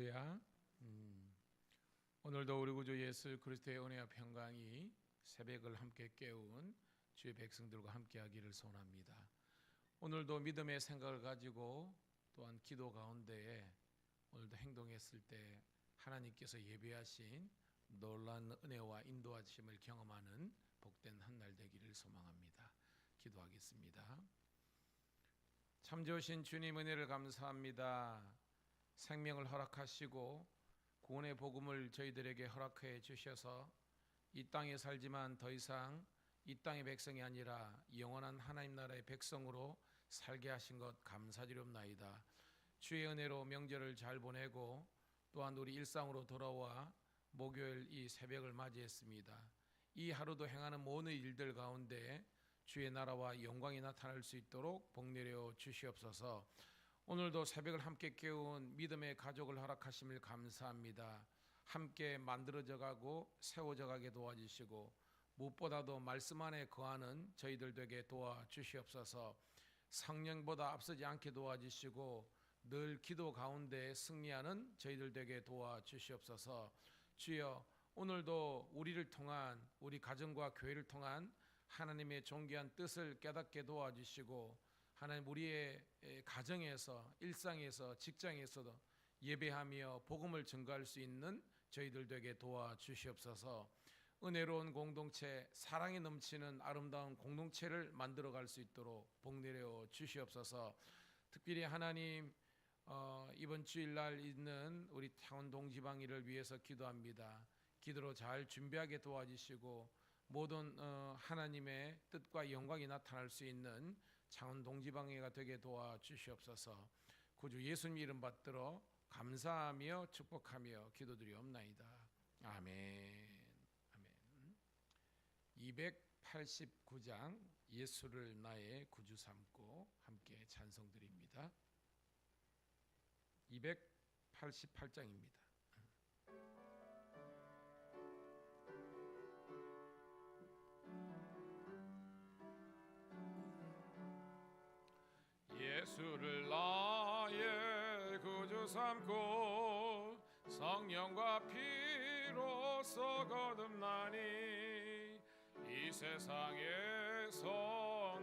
할렐루야. 오늘도 우리 구주 예수 그리스도의 은혜와 평강이 새벽을 함께 깨운 주의 백성들과 함께하기를 소원합니다. 오늘도 믿음의 생각을 가지고 또한 기도 가운데에 오늘도 행동했을 때 하나님께서 예비하신 놀라운 은혜와 인도하심을 경험하는 복된 한 날 되기를 소망합니다. 기도하겠습니다. 참 좋으신 주님 은혜를 감사합니다. 생명을 허락하시고 구원의 복음을 저희들에게 허락해 주셔서 이 땅에 살지만 더 이상 이 땅의 백성이 아니라 영원한 하나님 나라의 백성으로 살게 하신 것 감사드리옵나이다. 주의 은혜로 명절을 잘 보내고 또한 우리 일상으로 돌아와 목요일 이 새벽을 맞이했습니다. 이 하루도 행하는 모든 일들 가운데 주의 나라와 영광이 나타날 수 있도록 복내려 주시옵소서. 오늘도 새벽을 함께 깨운 믿음의 가족을 허락하심을 감사합니다. 함께 만들어져 가고 세워져 가게 도와주시고 무엇보다도 말씀 안에 거하는 저희들 되게 도와주시옵소서. 성령보다 앞서지 않게 도와주시고 늘 기도 가운데 승리하는 저희들 되게 도와주시옵소서. 주여, 오늘도 우리를 통한 우리 가정과 교회를 통한 하나님의 존귀한 뜻을 깨닫게 도와주시고 하나님 우리의 가정에서 일상에서 직장에서도 예배하며 복음을 전가할 수 있는 저희들 되게 도와주시옵소서. 은혜로운 공동체, 사랑이 넘치는 아름다운 공동체를 만들어갈 수 있도록 복내려 주시옵소서. 특별히 하나님 이번 주일날 있는 우리 창원 동지방위를 위해서 기도합니다. 기도로 잘 준비하게 도와주시고 모든 하나님의 뜻과 영광이 나타날 수 있는 창원 동지방위가 되게 도와주시옵소서. 구주 예수님 이름 받들어 감사하며 축복하며 기도드리옵나이다. 아멘. 아멘. 289장 예수를 나의 구주 삼고 함께 찬송드립니다. 288장입니다. 예수를 나의 구주 삼고 성령과 피로써 거듭나니 이 세상에서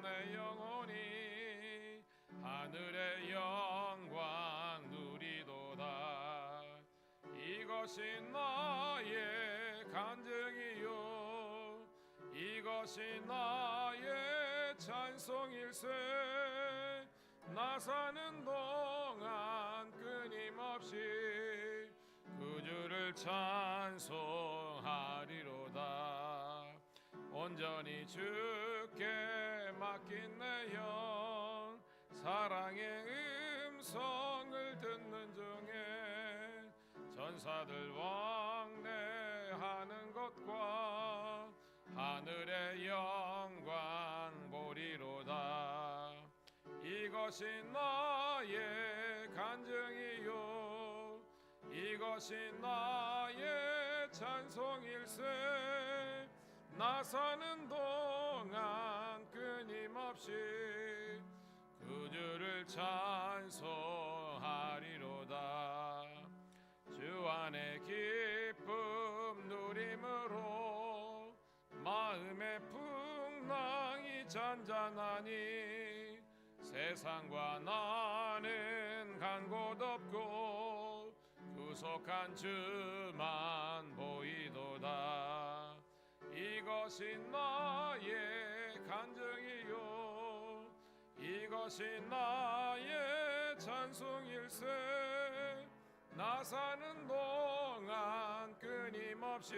내 영혼이 하늘의 영광 누리도다. 이것이 나의 간증이요 이것이 나의 찬송일세. 나 사는 동안 끊임없이 구주를 찬송하리로다. 온전히 주께 맡긴 내 영 사랑의 음성을 듣는 중에 전사들 왕래하는 것과 하늘의 영광 보리로다. 이것이 나의 간증이요 이것이 나의 찬송일세. 나 사는 동안 끊임없이 구주를 찬송하리로다. 주 안에 기쁨 누림으로 마음의 풍랑이 잔잔하니 세상과 나는 간 곳 없고 구속한 주만 보이도다. 이것이 나의 간증이요 이것이 나의 찬송일세. 나 사는 동안 끊임없이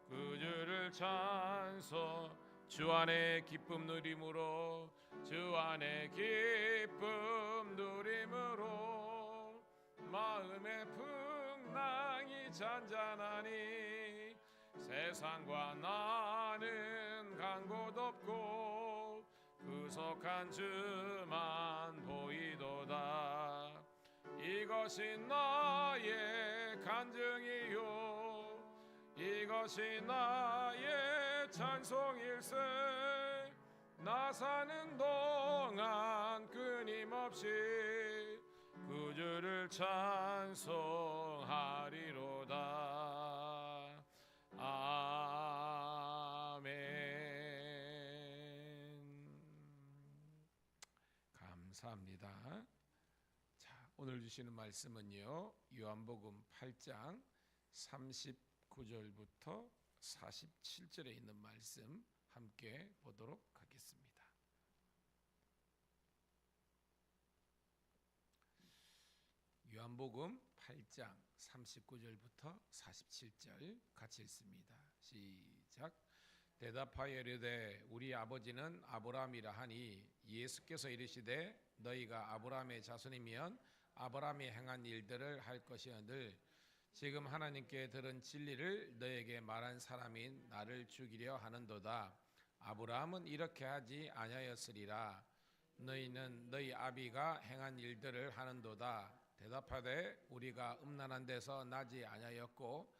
구주를 찬송. 주 안에 기쁨 누림으로 주 안에 기쁨 누림으로 마음의 풍랑이 잔잔하니 세상과 나는 간 곳 없고 구속한 주만 보이도다. 이것이 나의 간증이요 이것이 나의 찬송일세. 나 사는 동안 끊임없이 구주를 찬송하리로다. 아멘. 감사합니다. 자, 오늘 주시는 말씀은요, 요한복음 8장 39절부터 47절에 있는 말씀 함께 보도록 하겠습니다. 요한복음 8장 39절부터 47절 같이 읽습니다. 시작. 대답하여 이르되 우리 아버지는 아브라함이라 하니 예수께서 이르시되 너희가 아브라함의 자손이면 아브라함이 행한 일들을 할 것이거늘 지금 하나님께 들은 진리를 너에게 말한 사람인 나를 죽이려 하는도다. 아브라함은 이렇게 하지 아니하였으리라. 너희는 너희 아비가 행한 일들을 하는도다. 대답하되 우리가 음란한 데서 나지 아니하였고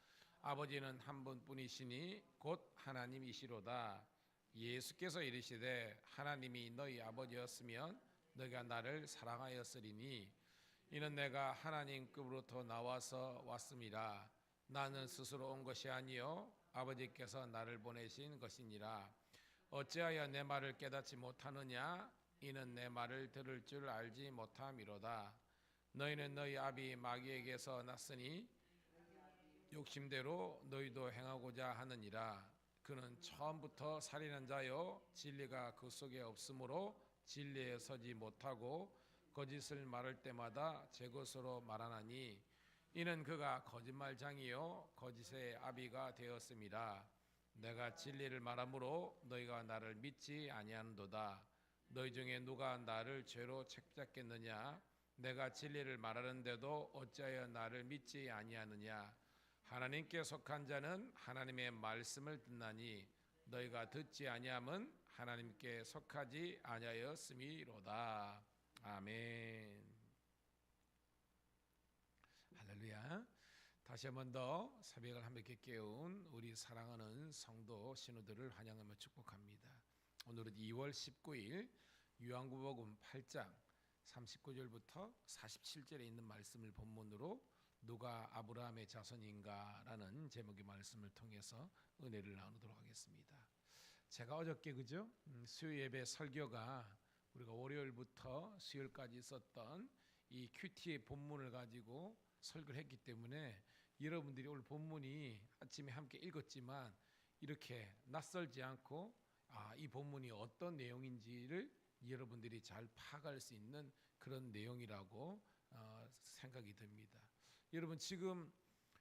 아버지는 한 분뿐이시니 곧 하나님이시로다. 예수께서 이르시되 하나님이 너희 아버지였으면 너희가 나를 사랑하였으리니 이는 내가 하나님께로부터 나와서 왔음이라. 나는 스스로 온 것이 아니요 아버지께서 나를 보내신 것이니라. 어찌하여 내 말을 깨닫지 못하느냐? 이는 내 말을 들을 줄 알지 못함이로다. 너희는 너희 아비 마귀에게서 났으니 욕심대로 너희도 행하고자 하느니라. 그는 처음부터 살인한 자요 진리가 그 속에 없으므로 진리에 서지 못하고 거짓을 말할 때마다 제 것으로 말하나니 이는 그가 거짓말장이요 거짓의 아비가 되었음이라. 내가 진리를 말하므로 너희가 나를 믿지 아니하는도다. 너희 중에 누가 나를 죄로 책잡겠느냐? 내가 진리를 말하는데도 어찌하여 나를 믿지 아니하느냐? 하나님께 속한 자는 하나님의 말씀을 듣나니 너희가 듣지 아니함은 하나님께 속하지 아니하였음이로다. 아멘. 할렐루야. 다시 한 번 더 새벽을 함께 깨운 우리 사랑하는 성도 신우들을 환영하며 축복합니다. 오늘은 2월 19일 요한복음 8장 39절부터 47절에 있는 말씀을 본문으로 누가 아브라함의 자손인가라는 제목의 말씀을 통해서 은혜를 나누도록 하겠습니다. 제가 어저께 그죠? 수요 예배 설교가 우리가 월요일부터 수요일까지 있었던 이 큐티의 본문을 가지고 설교를 했기 때문에 여러분들이 오늘 본문이 아침에 함께 읽었지만 이렇게 낯설지 않고 이 본문이 어떤 내용인지를 여러분들이 잘 파악할 수 있는 그런 내용이라고 생각이 듭니다. 여러분 지금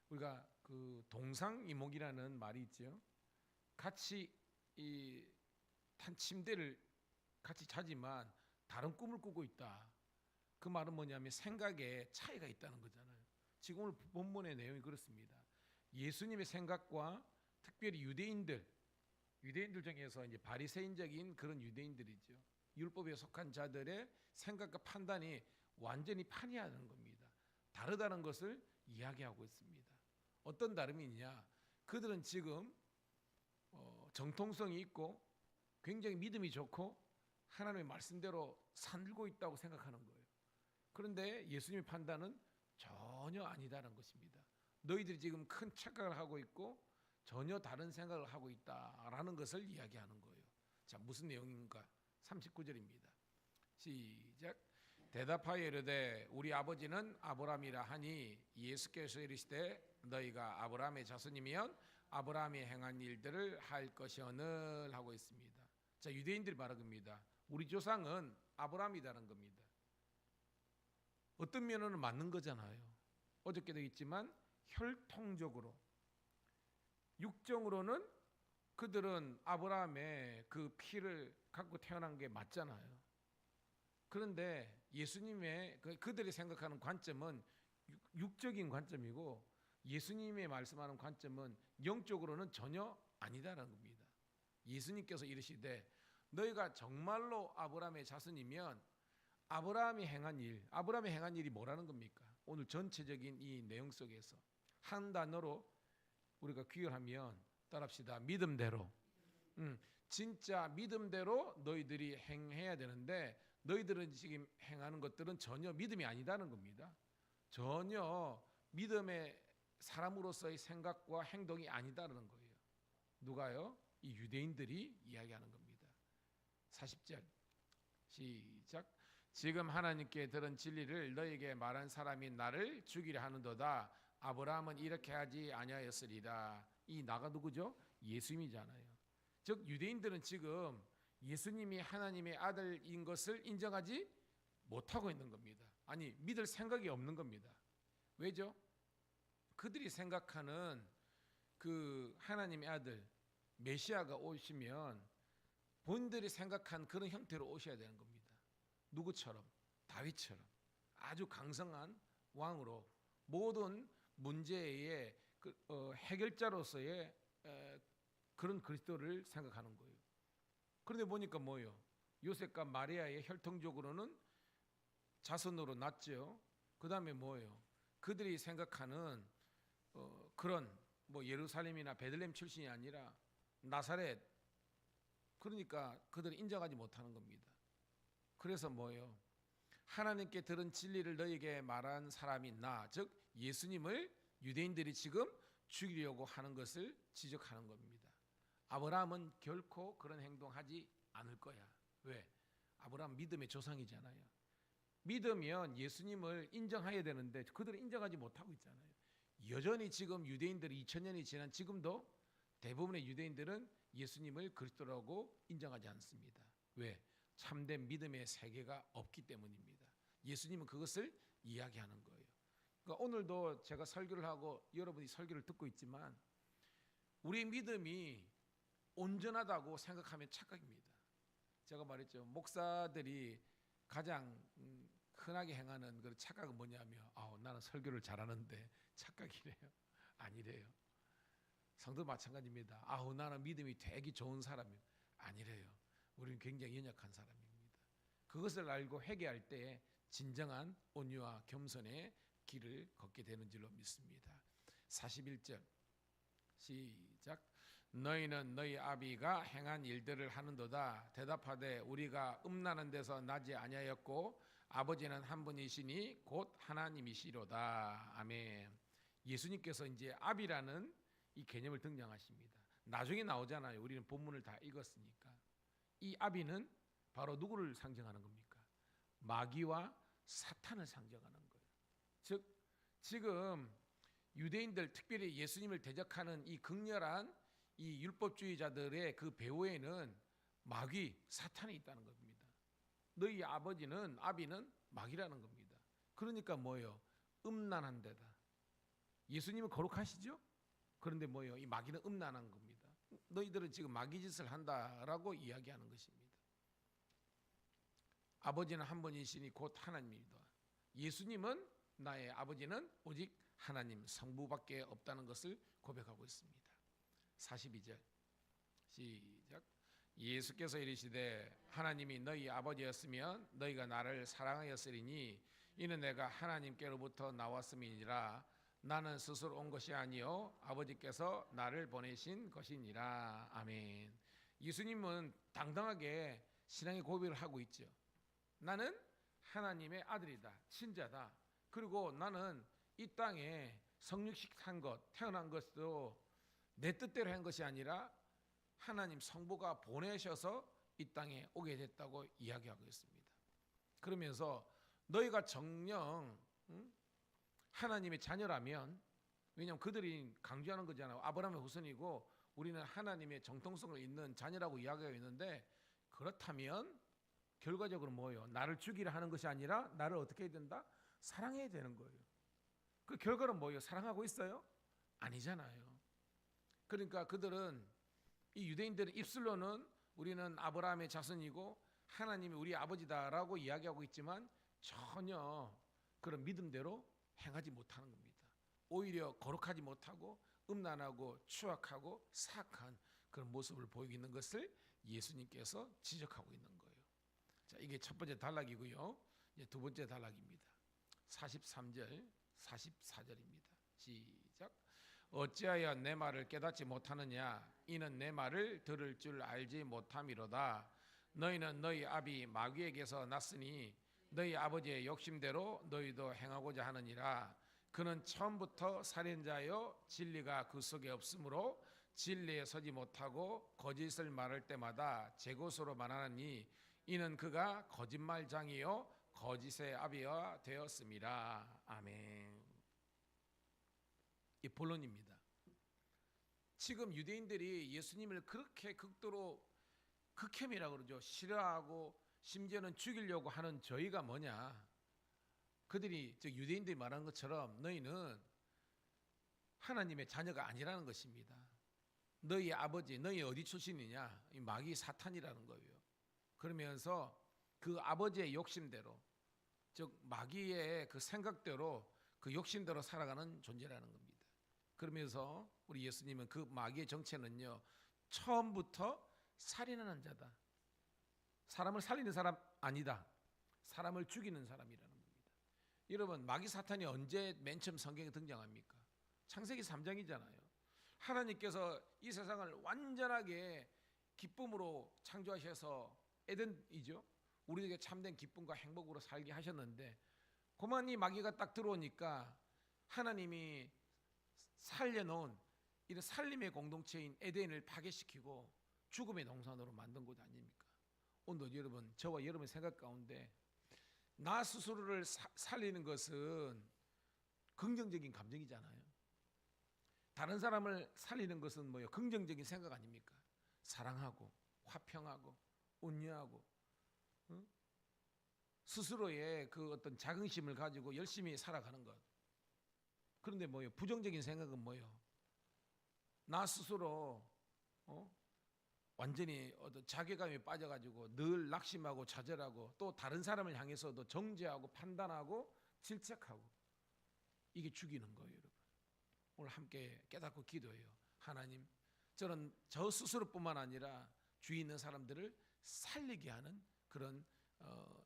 우리가 그 동상이몽이라는 말이 있죠. 같이 한 침대를 같이 자지만 다른 꿈을 꾸고 있다. 그 말은 뭐냐면 생각에 차이가 있다는 거잖아요. 지금 오늘 본문의 내용이 그렇습니다. 예수님의 생각과 특별히 유대인들 중에서 이제 바리새인적인 그런 유대인들이죠. 율법에 속한 자들의 생각과 판단이 완전히 판이하는 겁니다. 다르다는 것을 이야기하고 있습니다. 어떤 다름이냐? 그들은 지금 정통성이 있고 굉장히 믿음이 좋고 하나님의 말씀대로 살고 있다고 생각하는 거예요. 그런데 예수님의 판단은 전혀 아니다는 것입니다. 너희들이 지금 큰 착각을 하고 있고 전혀 다른 생각을 하고 있다라는 것을 이야기하는 거예요. 자, 무슨 내용인가? 39절입니다. 시작. 대답하여 이르되 우리 아버지는 아브라함이라 하니 예수께서 이르시되 너희가 아브라함의 자손이면 아브라함이 행한 일들을 할 것이오늘 하고 있습니다. 자, 유대인들이 말한 겁니다. 우리 조상은 아브라함이라는 겁니다. 어떤 면으로는 맞는 거잖아요. 어저께도 있지만 혈통적으로 육정으로는 그들은 아브라함의 그 피를 갖고 태어난 게 맞잖아요. 그런데 예수님의 그들이 생각하는 관점은 육적인 관점이고 예수님의 말씀하는 관점은 영적으로는 전혀 아니다라는 겁니다. 예수님께서 이르시되 너희가 정말로 아브라함의 자손이면 아브라함이 행한 일이 뭐라는 겁니까? 오늘 전체적인 이 내용 속에서 한 단어로 우리가 귀결하면 따라합시다. 믿음대로. 진짜 믿음대로 너희들이 행해야 되는데 너희들은 지금 행하는 것들은 전혀 믿음이 아니다는 겁니다. 전혀 믿음의 사람으로서의 생각과 행동이 아니다라는 거예요. 누가요? 이 유대인들이 이야기하는 겁니다. 40절 시작. 지금 하나님께 들은 진리를 너에게 말한 사람이 나를 죽이려 하는도다. 아브라함은 이렇게 하지 아니하였으리라. 이 나가 누구죠? 예수님이잖아요. 즉 유대인들은 지금 예수님이 하나님의 아들인 것을 인정하지 못하고 있는 겁니다. 아니 믿을 생각이 없는 겁니다. 왜죠? 그들이 생각하는 그 하나님의 아들 메시아가 오시면 본인들이 생각한 그런 형태로 오셔야 되는 겁니다. 누구처럼? 다윗처럼 아주 강성한 왕으로 모든 문제의 해결자로서의 그런 그리스도를 생각하는 거예요. 그런데 보니까 뭐예요? 요셉과 마리아의 혈통적으로는 자손으로 났죠. 그 다음에 뭐예요? 그들이 생각하는 그런 뭐 예루살렘이나 베들레헴 출신이 아니라 나사렛, 그러니까 그들이 인정하지 못하는 겁니다. 그래서 뭐예요? 하나님께 들은 진리를 너에게 말한 사람이 나, 즉 예수님을 유대인들이 지금 죽이려고 하는 것을 지적하는 겁니다. 아브라함은 결코 그런 행동하지 않을 거야. 왜? 아브라함 믿음의 조상이잖아요. 믿으면 예수님을 인정해야 되는데 그들은 인정하지 못하고 있잖아요. 여전히 지금 유대인들이 2000년이 지난 지금도 대부분의 유대인들은 예수님을 그리스도라고 인정하지 않습니다. 왜? 참된 믿음의 세계가 없기 때문입니다. 예수님은 그것을 이야기하는 거예요. 그러니까 오늘도 제가 설교를 하고 여러분이 설교를 듣고 있지만 우리의 믿음이 온전하다고 생각하면 착각입니다. 제가 말했죠. 목사들이 가장 흔하게 행하는 그 착각은 뭐냐면 나는 설교를 잘하는데 착각이래요. 아니래요. 성도 마찬가지입니다. 나는 믿음이 되게 좋은 사람이에요. 아니래요. 우리는 굉장히 연약한 사람입니다. 그것을 알고 회개할 때 진정한 온유와 겸손의 길을 걷게 되는 줄로 믿습니다. 41절 시작. 너희는 너희 아비가 행한 일들을 하는도다. 대답하되 우리가 음란한 데서 나지 아니하였고 아버지는 한 분이시니 곧 하나님이시로다. 아멘. 예수님께서 이제 아비라는 이 개념을 등장하십니다. 나중에 나오잖아요. 우리는 본문을 다 읽었으니까. 이 아비는 바로 누구를 상징하는 겁니까? 마귀와 사탄을 상징하는 거예요. 즉 지금 유대인들 특별히 예수님을 대적하는 이 극렬한 이 율법주의자들의 그 배후에는 마귀, 사탄이 있다는 겁니다. 너희 아비는 마귀라는 겁니다. 그러니까 뭐예요? 음란한 데다. 예수님은 거룩하시죠? 그런데 뭐예요? 이 마귀는 음란한 겁니다. 너희들은 지금 마귀 짓을 한다라고 이야기하는 것입니다. 아버지는 한 분이시니 곧 하나님이다. 예수님은 나의 아버지는 오직 하나님 성부밖에 없다는 것을 고백하고 있습니다. 42절 시작. 예수께서 이르시되 하나님이 너희 아버지였으면 너희가 나를 사랑하였으리니 이는 내가 하나님께로부터 나왔음이니라. 나는 스스로 온 것이 아니요 아버지께서 나를 보내신 것이니라. 아멘. 예수님은 당당하게 신앙의 고백을 하고 있죠. 나는 하나님의 아들이다, 친자다. 그리고 나는 이 땅에 성육식한 것, 태어난 것도 내 뜻대로 한 것이 아니라 하나님 성부가 보내셔서 이 땅에 오게 됐다고 이야기하고 있습니다. 그러면서 너희가 정녕 하나님의 자녀라면, 왜냐하면 그들이 강조하는 거잖아요. 아브라함의 후손이고 우리는 하나님의 정통성을 잇는 자녀라고 이야기하고 있는데, 그렇다면 결과적으로 뭐예요? 나를 죽이려 하는 것이 아니라 나를 어떻게 해야 된다? 사랑해야 되는 거예요. 그 결과는 뭐예요? 사랑하고 있어요? 아니잖아요. 그러니까 그들은, 이 유대인들은 입술로는 우리는 아브라함의 자손이고 하나님이 우리 아버지다라고 이야기하고 있지만 전혀 그런 믿음대로 행하지 못하는 겁니다. 오히려 거룩하지 못하고 음란하고 추악하고 사악한 그런 모습을 보이고 있는 것을 예수님께서 지적하고 있는 거예요. 자, 이게 첫 번째 단락이고요. 이제 두 번째 단락입니다. 43절 44절입니다. 시작. 어찌하여 내 말을 깨닫지 못하느냐? 이는 내 말을 들을 줄 알지 못함이로다. 너희는 너희 아비 마귀에게서 났으니 너희 아버지의 욕심대로 너희도 행하고자 하느니라. 그는 처음부터 살인자요 진리가 그 속에 없으므로 진리에 서지 못하고 거짓을 말할 때마다 제 것으로 말하느니 이는 그가 거짓말장이요 거짓의 아비가 되었음이라. 아멘. 이 본론입니다. 지금 유대인들이 예수님을 그렇게 극도로 극혐이라고 그러죠. 싫어하고 심지어는 죽이려고 하는 저희가 뭐냐? 그들이 즉 유대인들이 말하는 것처럼 너희는 하나님의 자녀가 아니라는 것입니다. 너희 아버지, 너희 어디 출신이냐? 이 마귀 사탄이라는 거예요. 그러면서 그 아버지의 욕심대로, 즉 마귀의 그 생각대로 그 욕심대로 살아가는 존재라는 겁니다. 그러면서 우리 예수님은 그 마귀의 정체는요, 처음부터 살인하는 자다. 사람을 살리는 사람 아니다. 사람을 죽이는 사람이라는 겁니다. 여러분, 마귀 사탄이 언제 맨 처음 성경에 등장합니까? 창세기 3장이잖아요. 하나님께서 이 세상을 완전하게 기쁨으로 창조하셔서 에덴이죠. 우리에게 참된 기쁨과 행복으로 살게 하셨는데 그만 이 마귀가 딱 들어오니까 하나님이 살려놓은 이런 살림의 공동체인 에덴을 파괴시키고 죽음의 동산으로 만든 곳 아닙니까? 오늘 여러분, 저와 여러분의 생각 가운데 나 스스로를 살리는 것은 긍정적인 감정이잖아요. 다른 사람을 살리는 것은 뭐예요? 긍정적인 생각 아닙니까? 사랑하고 화평하고 온유하고 스스로의 그 어떤 자긍심을 가지고 열심히 살아가는 것. 그런데 뭐예요? 부정적인 생각은 뭐예요? 나 스스로 완전히 어떤 자괴감에 빠져가지고 늘 낙심하고 좌절하고 또 다른 사람을 향해서도 정죄하고 판단하고 질책하고 이게 죽이는 거예요, 여러분. 오늘 함께 깨닫고 기도해요. 하나님, 저는 저 스스로뿐만 아니라 주위 있는 사람들을 살리게 하는 그런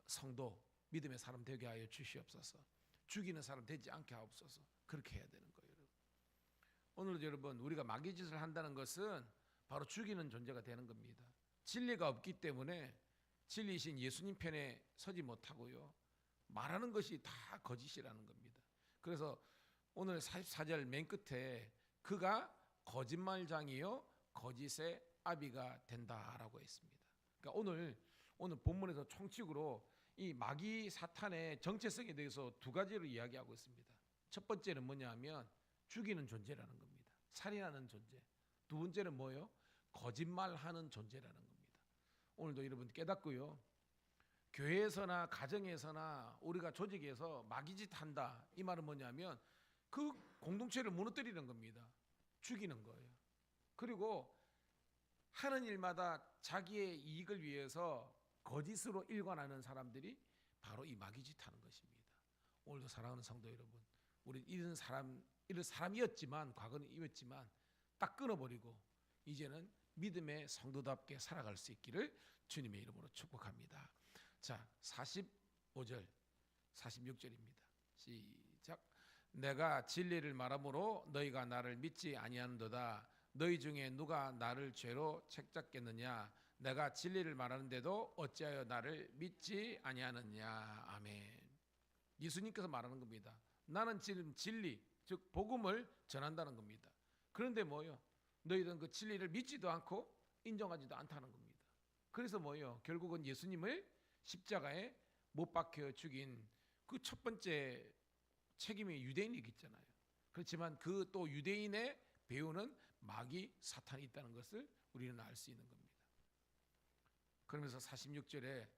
성도, 믿음의 사람 되게 하여 주시옵소서. 죽이는 사람 되지 않게 하옵소서. 그렇게 해야 되는 거예요, 여러분. 오늘 여러분, 우리가 마귀짓을 한다는 것은 바로 죽이는 존재가 되는 겁니다. 진리가 없기 때문에 진리이신 예수님 편에 서지 못하고요, 말하는 것이 다 거짓이라는 겁니다. 그래서 오늘 44절 맨 끝에 그가 거짓말장이요 거짓의 아비가 된다라고 했습니다. 그러니까 오늘 본문에서 총칙으로 이 마귀 사탄의 정체성에 대해서 두 가지로 이야기하고 있습니다. 첫 번째는 뭐냐면 죽이는 존재라는 겁니다. 살인하는 존재. 두 번째는 뭐예요? 거짓말하는 존재라는 겁니다. 오늘도 여러분 깨닫고요, 교회에서나 가정에서나 우리가 조직에서 마귀짓 한다, 이 말은 뭐냐면 그 공동체를 무너뜨리는 겁니다. 죽이는 거예요. 그리고 하는 일마다 자기의 이익을 위해서 거짓으로 일관하는 사람들이 바로 이 마귀짓 하는 것입니다. 오늘도 사랑하는 성도 여러분, 우리 이런 사람이었지만, 과거는 이었지만 딱 끊어버리고 이제는 믿음의 성도답게 살아갈 수 있기를 주님의 이름으로 축복합니다. 자, 45절 46절입니다. 시작. 내가 진리를 말하므로 너희가 나를 믿지 아니하는도다. 너희 중에 누가 나를 죄로 책잡겠느냐? 내가 진리를 말하는데도 어찌하여 나를 믿지 아니하느냐? 아멘. 예수님께서 말하는 겁니다. 나는 지금 진리, 즉 복음을 전한다는 겁니다. 그런데 뭐요? 너희들은 그 진리를 믿지도 않고 인정하지도 않다는 겁니다. 그래서 뭐요? 결국은 예수님을 십자가에 못 박혀 죽인 그 첫 번째 책임이 유대인이겠잖아요. 그렇지만 그 또 유대인의 배우는 마귀 사탄이 있다는 것을 우리는 알 수 있는 겁니다. 그러면서 46절에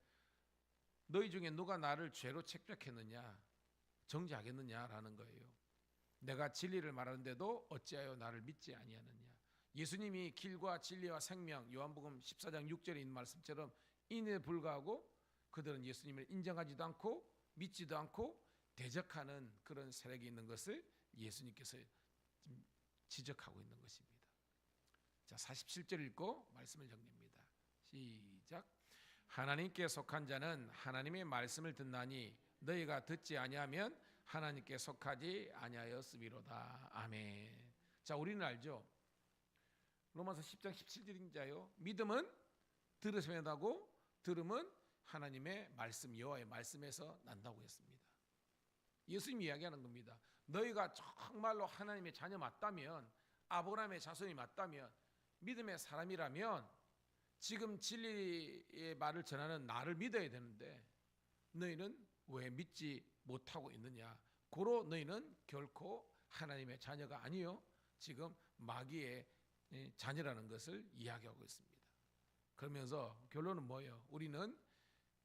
너희 중에 누가 나를 죄로 책잡겠느냐, 정죄하겠느냐라는 거예요. 내가 진리를 말하는데도 어찌하여 나를 믿지 아니하느냐. 예수님이 길과 진리와 생명, 요한복음 14장 6절에 있는 말씀처럼 인에 불과하고 그들은 예수님을 인정하지도 않고 믿지도 않고 대적하는 그런 세력이 있는 것을 예수님께서 지금 지적하고 있는 것입니다. 자, 47절 읽고 말씀을 정리합니다. 시작. 하나님께 속한 자는 하나님의 말씀을 듣나니 너희가 듣지 아니하면 하나님께 속하지 아니하였음이로다. 아멘. 자, 우리는 알죠? 로마서 10장 17절인자요. 믿음은 들으시면 하고 들음은 하나님의 말씀, 여호와의 말씀에서 난다고 했습니다. 예수님이 이야기하는 겁니다. 너희가 정말로 하나님의 자녀 맞다면, 아브라함의 자손이 맞다면, 믿음의 사람이라면 지금 진리의 말을 전하는 나를 믿어야 되는데 너희는 왜 믿지 못하고 있느냐? 고로 너희는 결코 하나님의 자녀가 아니요 지금 마귀의 자녀라는 것을 이야기하고 있습니다. 그러면서 결론은 뭐예요? 우리는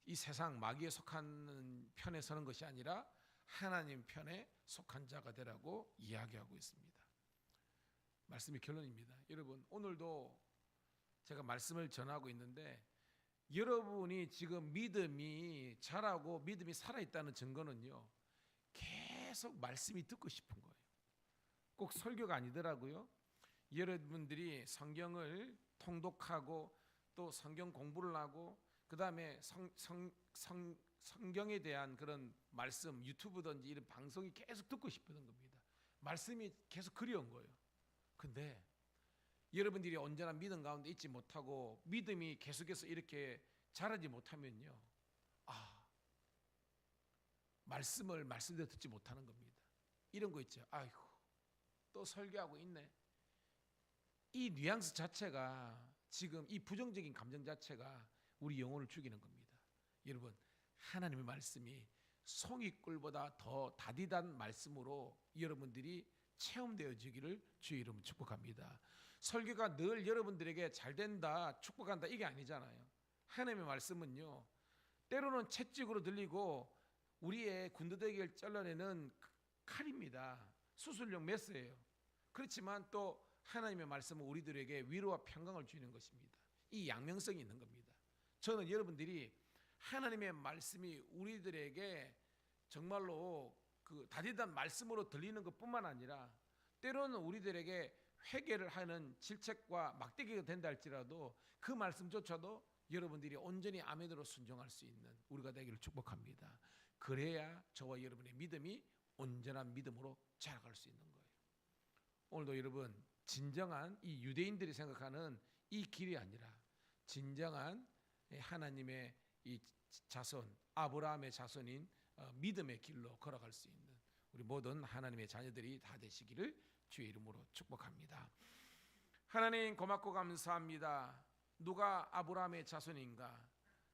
이 세상 마귀에 속한 편에 서는 것이 아니라 하나님 편에 속한 자가 되라고 이야기하고 있습니다. 말씀이 결론입니다. 여러분, 오늘도 제가 말씀을 전하고 있는데 여러분이 지금 믿음이 자라고 믿음이 살아있다는 증거는요, 계속 말씀이 듣고 싶은 거예요. 꼭 설교가 아니더라고요. 여러분들이 성경을 통독하고 또 성경 공부를 하고 그 다음에 성경에 대한 그런 말씀, 유튜브든지 이런 방송이 계속 듣고 싶었던 겁니다. 말씀이 계속 그리운 거예요. 근데 여러분들이 언제나 믿음 가운데 있지 못하고 믿음이 계속해서 이렇게 자라지 못하면요, 말씀을 말씀대로 듣지 못하는 겁니다. 이런 거 있죠. 아이고, 또 설교하고 있네. 이 뉘앙스 자체가, 지금 이 부정적인 감정 자체가 우리 영혼을 죽이는 겁니다. 여러분, 하나님의 말씀이 송이꿀보다 더 다디단 말씀으로 여러분들이 체험되어지기를 주의 이름으로 축복합니다. 설교가 늘 여러분들에게 잘 된다, 축복한다, 이게 아니잖아요. 하나님의 말씀은요, 때로는 채찍으로 들리고 우리의 군더더기를 잘라내는 칼입니다. 수술용 메스예요. 그렇지만 또 하나님의 말씀은 우리들에게 위로와 평강을 주는 것입니다. 이 양면성이 있는 겁니다. 저는 여러분들이 하나님의 말씀이 우리들에게 정말로 그 다디단 말씀으로 들리는 것뿐만 아니라 때로는 우리들에게 회개를 하는 질책과 막대기가 된다 할지라도 그 말씀조차도 여러분들이 온전히 아멘으로 순종할 수 있는 우리가 되기를 축복합니다. 그래야 저와 여러분의 믿음이 온전한 믿음으로 자라갈 수 있는 거예요. 오늘도 여러분, 진정한 이 유대인들이 생각하는 이 길이 아니라 진정한 하나님의 이 자손, 아브라함의 자손인 믿음의 길로 걸어갈 수 있는 우리 모든 하나님의 자녀들이 다 되시기를 주의 이름으로 축복합니다. 하나님, 고맙고 감사합니다. 누가 아브라함의 자손인가?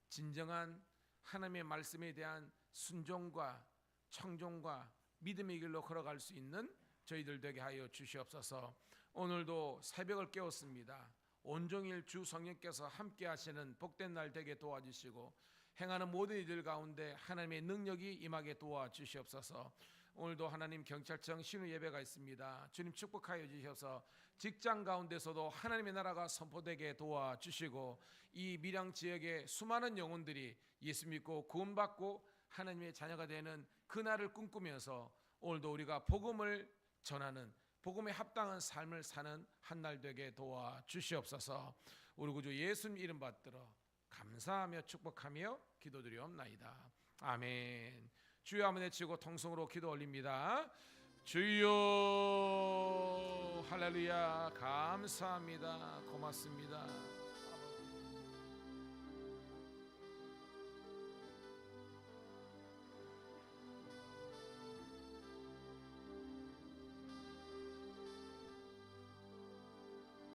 진정한 하나님의 말씀에 대한 순종과 청종과 믿음의 길로 걸어갈 수 있는 저희들 되게 하여 주시옵소서. 오늘도 새벽을 깨웠습니다. 온종일 주 성령께서 함께 하시는 복된 날 되게 도와주시고 행하는 모든 이들 가운데 하나님의 능력이 임하게 도와주시옵소서. 오늘도 하나님 경찰청 신우 예배가 있습니다. 주님 축복하여 주셔서 직장 가운데서도 하나님의 나라가 선포되게 도와주시고 이 밀양 지역의 수많은 영혼들이 예수 믿고 구원받고 하나님의 자녀가 되는 그날을 꿈꾸면서 오늘도 우리가 복음을 전하는 복음에 합당한 삶을 사는 한 날 되게 도와주시옵소서. 우리 구주 예수님 이름 받들어 감사하며 축복하며 기도드리옵나이다. 아멘. 주여 한번 외치고 통성으로 기도 올립니다. 주여, 할렐루야, 감사합니다. 고맙습니다.